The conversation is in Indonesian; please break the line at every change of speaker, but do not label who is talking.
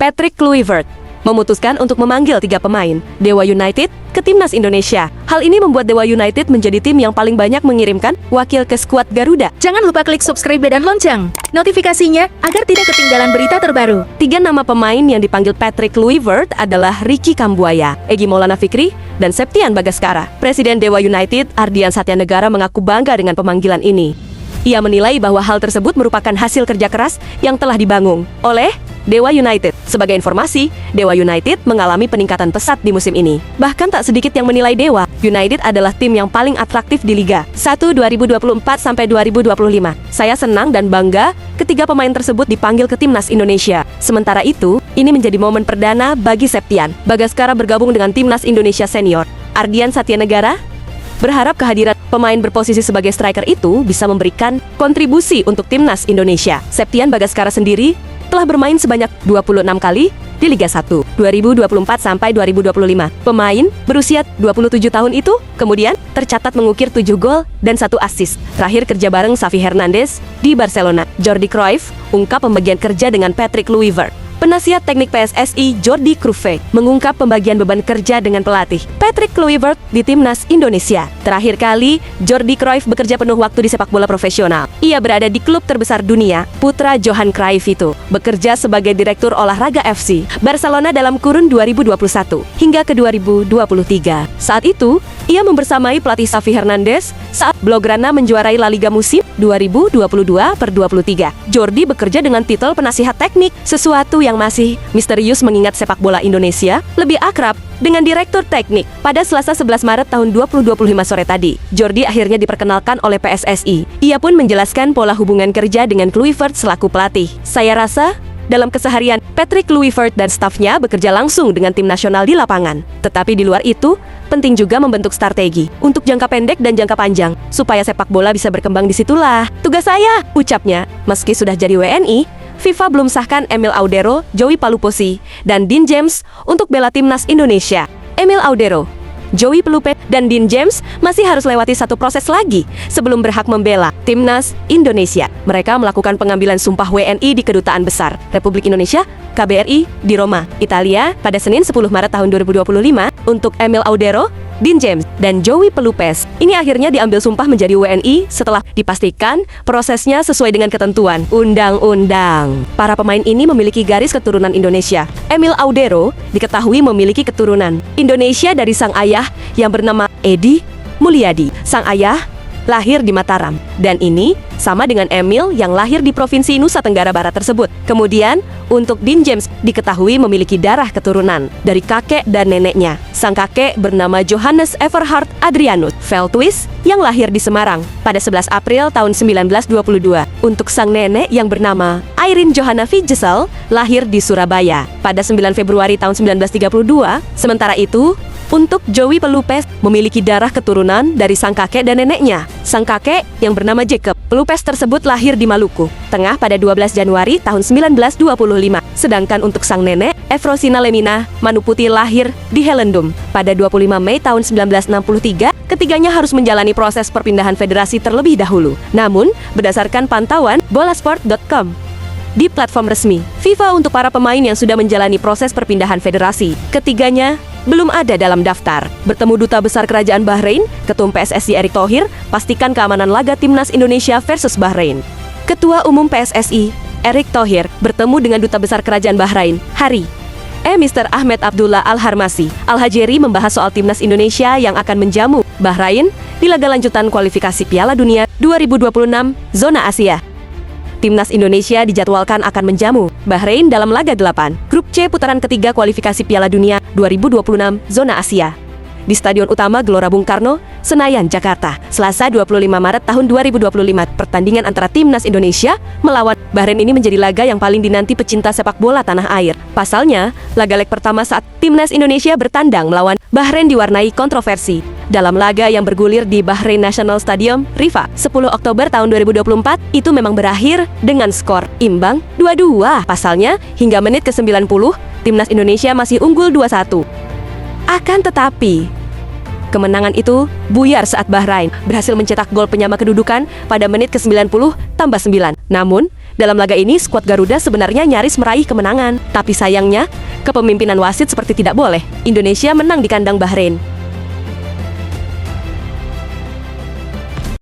Patrick Kluivert memutuskan untuk memanggil 3 pemain Dewa United ke timnas Indonesia. Hal ini membuat Dewa United menjadi tim yang paling banyak mengirimkan wakil ke skuad Garuda.
Jangan lupa klik subscribe dan lonceng notifikasinya agar tidak ketinggalan berita terbaru.
3 nama pemain yang dipanggil Patrick Kluivert adalah Ricky Kambuaya, Egy Maulana Fikri, dan Septian Bagaskara. Presiden Dewa United, Ardian Satyanegara, mengaku bangga dengan pemanggilan ini. Ia menilai bahwa hal tersebut merupakan hasil kerja keras yang telah dibangun oleh Dewa United. Sebagai informasi, Dewa United mengalami peningkatan pesat di musim ini. Bahkan tak sedikit yang menilai Dewa United adalah tim yang paling atraktif di Liga 1 2024-2025. Saya senang dan bangga ketiga pemain tersebut dipanggil ke timnas Indonesia. Sementara itu, ini menjadi momen perdana bagi Septian Bagaskara bergabung dengan timnas Indonesia senior. Ardian Satyanegara berharap kehadiran pemain berposisi sebagai striker itu bisa memberikan kontribusi untuk timnas Indonesia. Septian Bagaskara sendiri telah bermain sebanyak 26 kali di Liga 1 2024-2025. Pemain berusia 27 tahun itu kemudian tercatat mengukir 7 gol dan 1 assist. Terakhir kerja bareng Xavi Hernandez di Barcelona. Jordi Cruyff ungkap pembagian kerja dengan Patrick Kluivert. Penasihat teknik PSSI Jordi Cruyff mengungkap pembagian beban kerja dengan pelatih Patrick Kluivert di timnas Indonesia. Terakhir kali Jordi Cruyff bekerja penuh waktu di sepak bola profesional. Ia berada di klub terbesar dunia, putra Johan Cruyff itu, bekerja sebagai direktur olahraga FC Barcelona dalam kurun 2021 hingga ke 2023. Saat itu, ia membersamai pelatih Xavi Hernandez saat Blaugrana menjuarai La Liga musim 2022-23. Jordi bekerja dengan titel penasihat teknik, sesuatu yang masih misterius mengingat sepak bola Indonesia lebih akrab dengan direktur teknik. Pada Selasa 11 Maret tahun 2025 sore tadi, Jordi akhirnya diperkenalkan oleh PSSI. Ia pun menjelaskan pola hubungan kerja dengan Kluivert selaku pelatih. Saya rasa dalam keseharian, Patrick Kluivert dan stafnya bekerja langsung dengan tim nasional di lapangan. Tetapi di luar itu, penting juga membentuk strategi untuk jangka pendek dan jangka panjang, supaya sepak bola bisa berkembang. Disitulah tugas saya, ucapnya. Meski sudah jadi WNI, FIFA belum sahkan Emil Audero, Joey Paluposi, dan Dean James untuk bela timnas Indonesia. Emil Audero, Joey Pelupe, dan Dean James masih harus lewati satu proses lagi sebelum berhak membela timnas Indonesia. Mereka melakukan pengambilan sumpah WNI di Kedutaan Besar Republik Indonesia KBRI di Roma, Italia pada Senin 10 Maret tahun 2025 untuk Emil Audero, Dean James, dan Joey Pelupes. Ini akhirnya diambil sumpah menjadi WNI setelah dipastikan prosesnya sesuai dengan ketentuan undang-undang. Para pemain ini memiliki garis keturunan Indonesia. Emil Audero diketahui memiliki keturunan Indonesia dari sang ayah yang bernama Edi Mulyadi. Sang ayah lahir di Mataram, dan ini sama dengan Emil yang lahir di Provinsi Nusa Tenggara Barat tersebut. Kemudian, untuk Dean James diketahui memiliki darah keturunan dari kakek dan neneknya. Sang kakek bernama Johannes Everhard Adrianus Veldhuis yang lahir di Semarang pada 11 April tahun 1922. Untuk sang nenek yang bernama Irene Johanna Vigesel lahir di Surabaya pada 9 Februari tahun 1932. Sementara itu, untuk Joey Pelupes memiliki darah keturunan dari sang kakek dan neneknya. Sang kakek yang bernama Jacob Pelupes tersebut lahir di Maluku Tengah pada 12 Januari tahun 1925. Sedangkan untuk sang nenek, Efrosina Lemina Manuputi lahir di Helendum pada 25 Mei tahun 1963. Ketiganya harus menjalani proses perpindahan federasi terlebih dahulu. Namun, berdasarkan pantauan bolasport.com di platform resmi FIFA untuk para pemain yang sudah menjalani proses perpindahan federasi, ketiganya belum ada dalam daftar. Bertemu Duta Besar Kerajaan Bahrain, Ketum PSSI Erick Thohir pastikan keamanan laga timnas Indonesia versus Bahrain. Ketua Umum PSSI Erick Thohir bertemu dengan Duta Besar Kerajaan Bahrain, Hari Mr. Ahmed Abdullah Al-Harmasi Al-Hajeri membahas soal timnas Indonesia yang akan menjamu Bahrain di laga lanjutan kualifikasi Piala Dunia 2026 Zona Asia. Timnas Indonesia dijadwalkan akan menjamu Bahrain dalam laga 8 Grup C putaran ketiga kualifikasi Piala Dunia 2026 Zona Asia di Stadion Utama Gelora Bung Karno, Senayan, Jakarta. Selasa 25 Maret tahun 2025, pertandingan antara timnas Indonesia melawan Bahrain ini menjadi laga yang paling dinanti pecinta sepak bola tanah air. Pasalnya, laga leg pertama saat timnas Indonesia bertandang melawan Bahrain diwarnai kontroversi. Dalam laga yang bergulir di Bahrain National Stadium, Rifa, 10 Oktober tahun 2024, itu memang berakhir dengan skor imbang 2-2. Pasalnya, hingga menit ke-90, timnas Indonesia masih unggul 2-1. Akan tetapi, kemenangan itu buyar saat Bahrain berhasil mencetak gol penyama kedudukan pada menit ke-90 tambah 9. Namun, Dalam laga ini, skuad Garuda sebenarnya nyaris meraih kemenangan. Tapi sayangnya, kepemimpinan wasit seperti tidak boleh. Indonesia menang di kandang Bahrain.